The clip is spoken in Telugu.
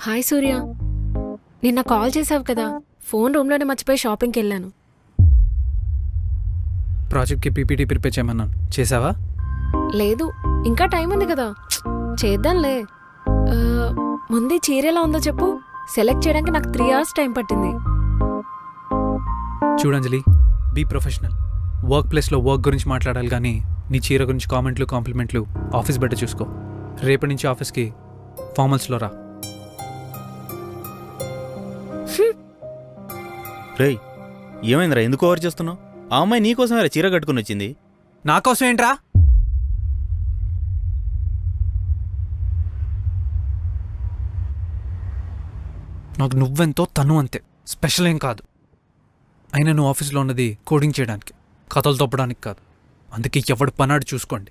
హాయ్ సూర్య, నిన్న కాల్ చేసావు కదా, ఫోన్ రూమ్లోనే మర్చిపోయి షాపింగ్కి వెళ్ళాను. ప్రాజెక్ట్కి పీపీటీ ప్రిపేర్ చేయమన్నాను, చేసావా? లేదు, ఇంకా టైం ఉంది కదా, చేద్దాంలే. ముందే చీర ఎలా ఉందో చెప్పు. సెలెక్ట్ చేయడానికి నాకు 3 hours టైం పట్టింది. చూడంజలి, బీ ప్రొఫెషనల్. వర్క్ ప్లేస్లో వర్క్ గురించి మాట్లాడాలి కానీ నీ చీర గురించి కామెంట్లు కాంప్లిమెంట్లు ఆఫీస్ బెటర్ చూసుకో. రేపటి నుంచి ఆఫీస్కి ఫార్మల్స్లో రా. రేయ్, ఏమైందిరా? ఎందుకు ఓవర్ చేస్తున్నావు? ఆ అమ్మాయి నీకోసమే చీర కట్టుకుని వచ్చింది. నా కోసం ఏంట్రా? నాకు నువ్వెంతో తను అంతే, స్పెషల్ ఏం కాదు. అయినా నువ్వు ఆఫీస్లో ఉన్నది కోడింగ్ చేయడానికి, కథలు తొప్పడానికి కాదు. అందుకే ఎవడు పనాడు చూసుకోండి.